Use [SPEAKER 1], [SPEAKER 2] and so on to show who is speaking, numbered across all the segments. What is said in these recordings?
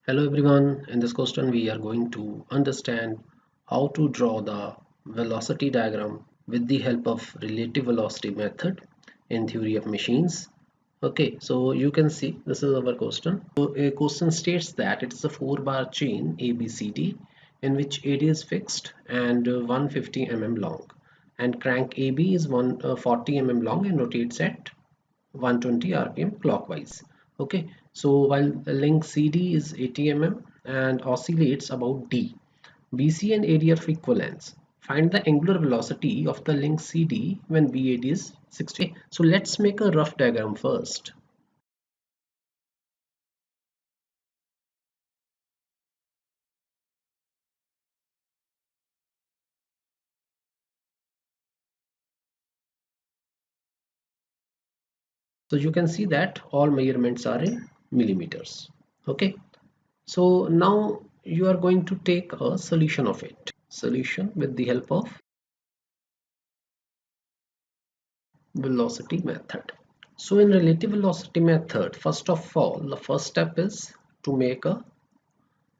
[SPEAKER 1] Hello everyone, in this question we are going to understand how to draw the velocity diagram with the help of relative velocity method in theory of machines. Okay, so you can see this is our question. So a question states that it's a 4-bar chain ABCD in which AD is fixed and 150 mm long, and crank AB is 140 mm long and rotates at 120 rpm clockwise. Okay, so while the length CD is 80 mm and oscillates about D, BC and AD are equal lengths. Find the angular velocity of the length CD when BAD is 60. So let's make a rough diagram first. So you can see that all measurements are in millimeters. Okay, so now you are going to take a solution of it. Solution with the help of velocity method. So in relative velocity method, first of all, the first step is to make a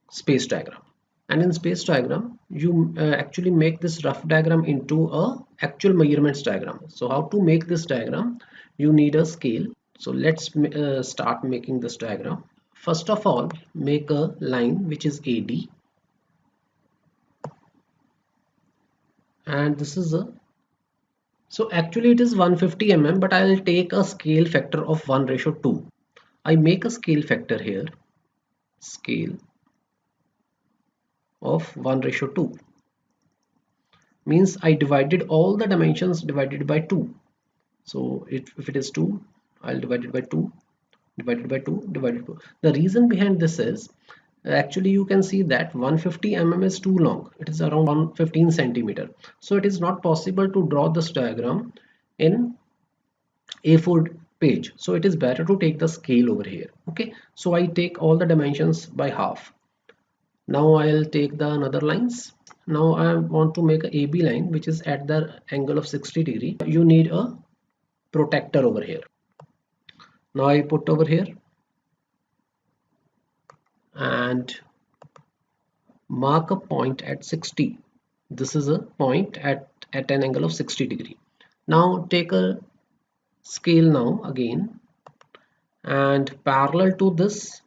[SPEAKER 1] space diagram. And in space diagram, you actually make this rough diagram into a actual measurements diagram. So how to make this diagram? You need a scale. So let's start making this diagram. First of all, make a line which is AD, and this is a, so actually it is 150 mm, but I'll take a scale factor of 1:2. I make a scale factor here, scale of 1:2, means I divided all the dimensions divided by 2. So if it is 2, I'll divide it by 2, divided by 2, divided by 2. The reason behind this is actually you can see that 150 mm is too long. It is around 115 centimeter. So it is not possible to draw this diagram in A4 page. So it is better to take the scale over here. Okay, so I take all the dimensions by half. Now I'll take the another lines. Now I want to make a AB line which is at the angle of 60 degree. You need a protractor over here. Now I put over here and mark a point at 60. This is a point at an angle of 60 degree. Now take a scale now again and parallel to this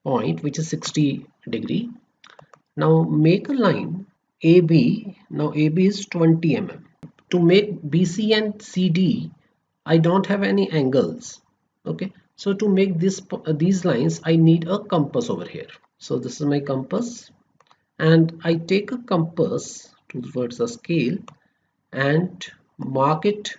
[SPEAKER 1] point which is 60 degree. Now make a line AB. Now AB is 20 mm. To make BC and CD, I don't have any angles. Okay, so to make these lines, I need a compass over here. So this is my compass, and I take a compass towards the scale and mark it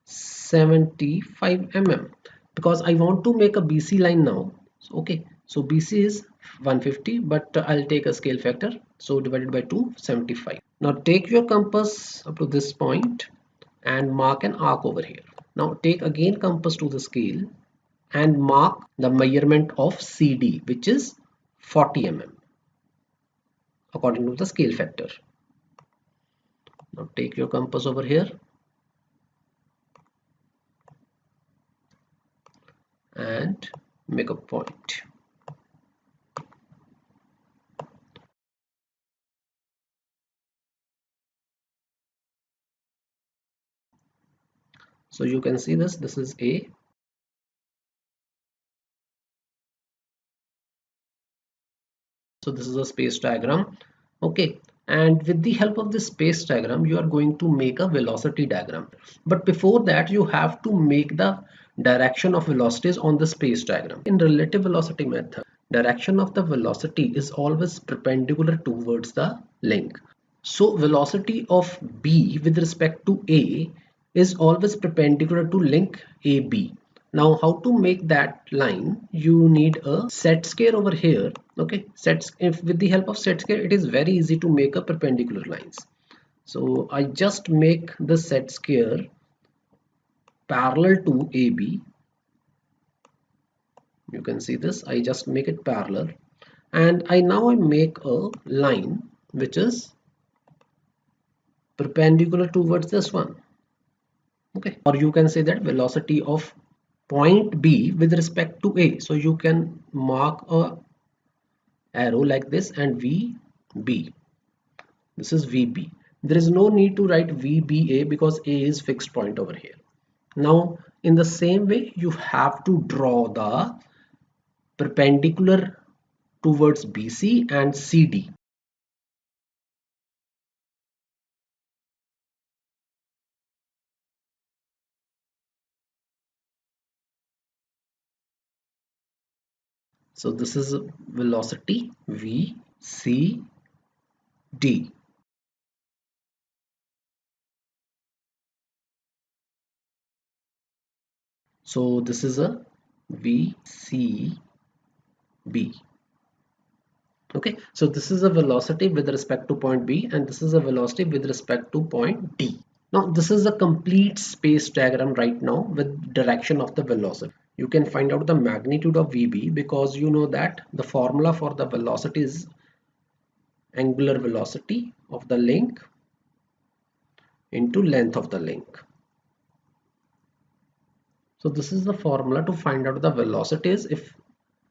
[SPEAKER 1] 75 mm because I want to make a BC line now. So, okay, so BC is 150, but I'll take a scale factor, so divided by 2, 75. Now take your compass up to this point and mark an arc over here. Now take again compass to the scale and mark the measurement of CD, which is 40 mm according to the scale factor. Now take your compass over here and make a point. So you can see this is A. So this is a space diagram. Okay, and with the help of this space diagram you are going to make a velocity diagram, but before that you have to make the direction of velocities on the space diagram. In relative velocity method, direction of the velocity is always perpendicular towards the link. So velocity of B with respect to A is always perpendicular to link AB. Now how to make that line? You need a set square over here. Okay, if with the help of set square it is very easy to make a perpendicular lines. So I just make the set square parallel to AB. You can see this, I just make it parallel, and I make a line which is perpendicular towards this one. Okay, or you can say that velocity of point B with respect to A. So you can mark a arrow like this and VB. This is VB. There is no need to write VBA because A is fixed point over here. Now in the same way you have to draw the perpendicular towards BC and CD. So this is velocity VCD. So this is a VCB. Okay, so this is a velocity with respect to point B and this is a velocity with respect to point D. Now this is a complete space diagram right now with direction of the velocity. You can find out the magnitude of VB because you know that the formula for the velocity is angular velocity of the link into length of the link. So this is the formula to find out the velocities if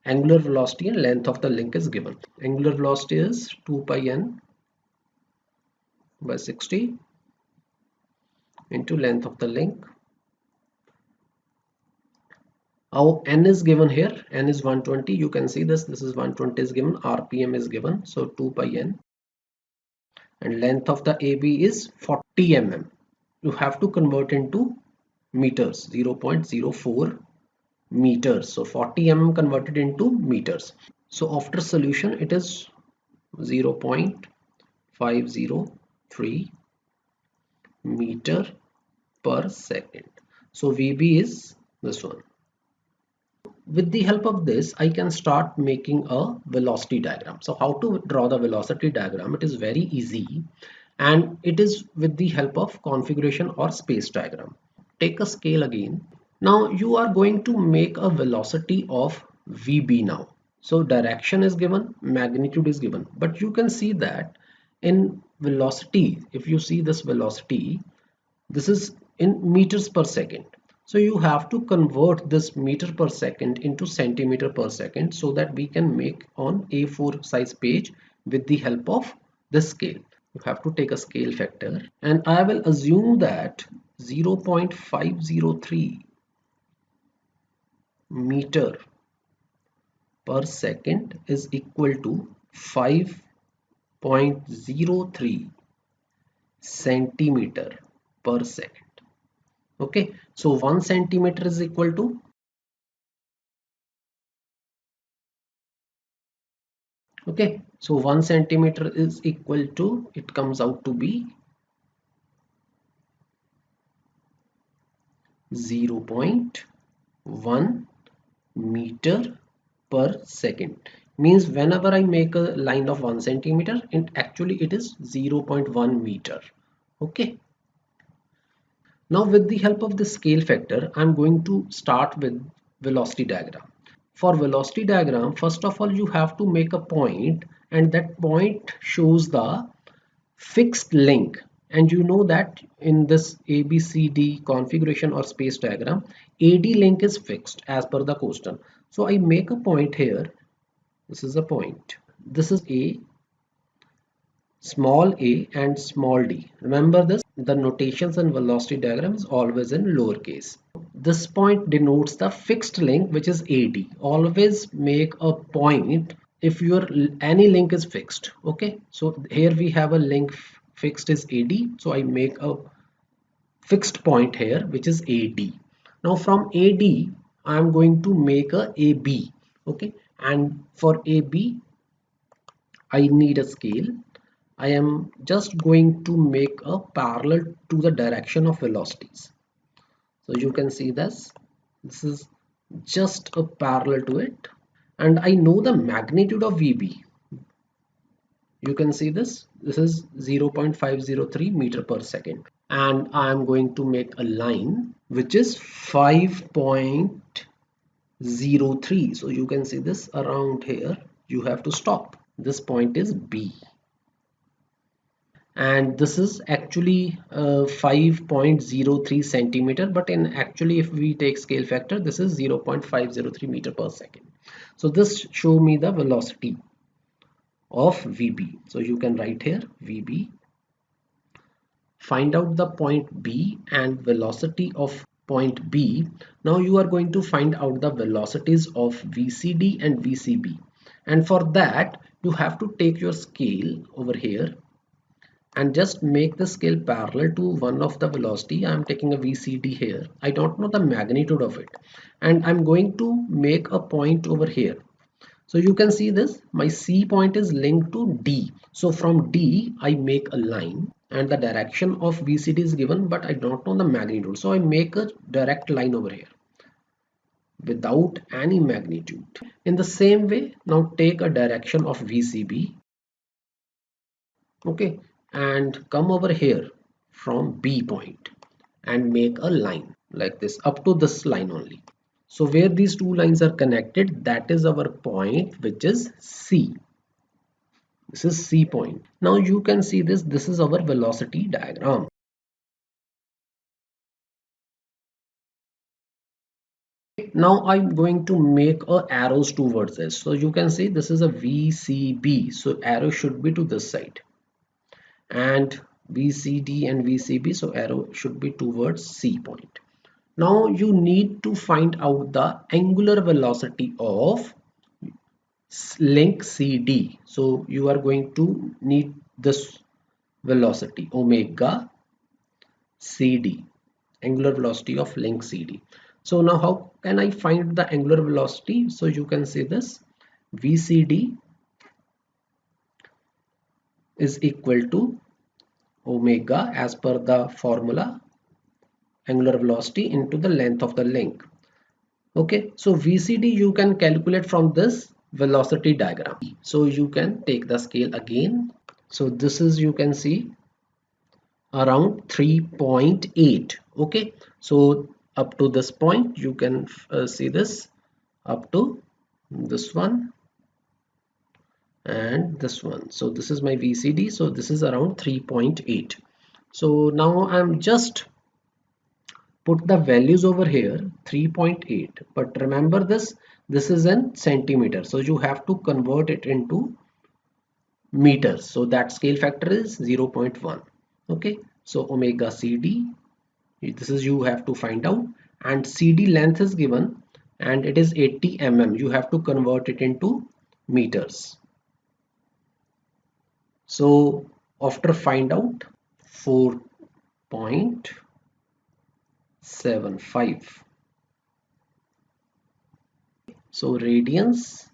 [SPEAKER 1] angular velocity and length of the link is given. Angular velocity is 2 pi n by 60 into length of the link. How n is given here, n is 120. You can see this is 120 is given, rpm is given, so 2 pi n, and length of the AB is 40 mm. You have to convert into meters, 0.04 meters. So 40 mm converted into meters. So after solution it is 0.503 meter per second. So VB is this one. With the help of this I can start making a velocity diagram. So how to draw the velocity diagram? It is very easy and it is with the help of configuration or space diagram. Take a scale again. Now you are going to make a velocity of VB now. So direction is given, magnitude is given, but you can see that in velocity, if you see this velocity, this is in meters per second. So you have to convert this meter per second into centimeter per second so that we can make on A4 size page with the help of this scale. You have to take a scale factor and I will assume that 0.503 meter per second is equal to 5.03 centimeter per second. Okay, so 1 centimeter is equal to, okay, so 1 centimeter is equal to, it comes out to be 0.1 meter per second. Means whenever I make a line of 1 centimeter, actually it is 0.1 meter. Okay. Now with the help of the scale factor, I'm going to start with velocity diagram. For velocity diagram, first of all, you have to make a point and that point shows the fixed link. And you know that in this ABCD configuration or space diagram, AD link is fixed as per the question. So I make a point here. This is a point. This is A, small a and small d. Remember this, the notations in velocity diagram is always in lowercase. This point denotes the fixed link which is AD. Always make a point if your any link is fixed. Okay, so here we have a link fixed is AD, so I make a fixed point here which is AD. Now from AD I am going to make a AB. Okay, and for AB I need a scale. I am just going to make a parallel to the direction of velocities. So you can see this is just a parallel to it, and I know the magnitude of VB. You can see this is 0.503 meter per second, and I am going to make a line which is 5.03. so you can see this around here. You have to stop. This point is B. and this is actually 5.03 centimeter, but in actually if we take scale factor, this is 0.503 meter per second. So this show me the velocity of VB. So you can write here VB. Find out the point B and velocity of point B. Now you are going to find out the velocities of VCD and VCB, and for that you have to take your scale over here and just make the scale parallel to one of the velocity. I'm taking a VCD here. I don't know the magnitude of it, and I'm going to make a point over here. So you can see this, my C point is linked to D. So from D I make a line, and the direction of VCD is given, but I don't know the magnitude. So I make a direct line over here without any magnitude. In the same way, now take a direction of VCB. Okay, and come over here from B point and make a line like this up to this line only. So where these two lines are connected, that is our point, which is C. This is C point. Now you can see this. This is our velocity diagram. Now I'm going to make arrows towards this. So you can see this is a VCB. So arrow should be to this side. And VCD and VCB. So arrow should be towards C point. Now you need to find out the angular velocity of link CD. So you are going to need this velocity omega CD, angular velocity of link CD. So now how can I find the angular velocity? So you can say this VCD is equal to omega as per the formula angular velocity into the length of the link. Okay, so VCD you can calculate from this velocity diagram. So you can take the scale again. So this is, you can see, around 3.8. okay, so up to this point you can see this up to this one and this one. So this is my VCD. So this is around 3.8. So now I'm just put the values over here 3.8, but remember this is in centimeter, so you have to convert it into meters. So that scale factor is 0.1. okay, so omega CD, this is you have to find out, and CD length is given and it is 80 mm. You have to convert it into meters. So after find out 4.75, so radians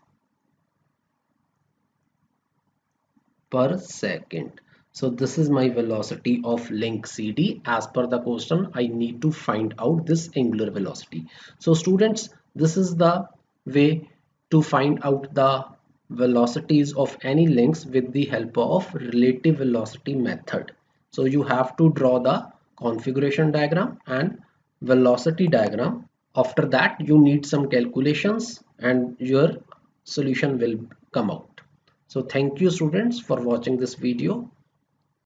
[SPEAKER 1] per second. So this is my velocity of link CD. As per the question, I need to find out this angular velocity. So students, this is the way to find out the velocities of any links with the help of relative velocity method. So you have to draw the configuration diagram and velocity diagram. After that, you need some calculations and your solution will come out. So thank you students for watching this video.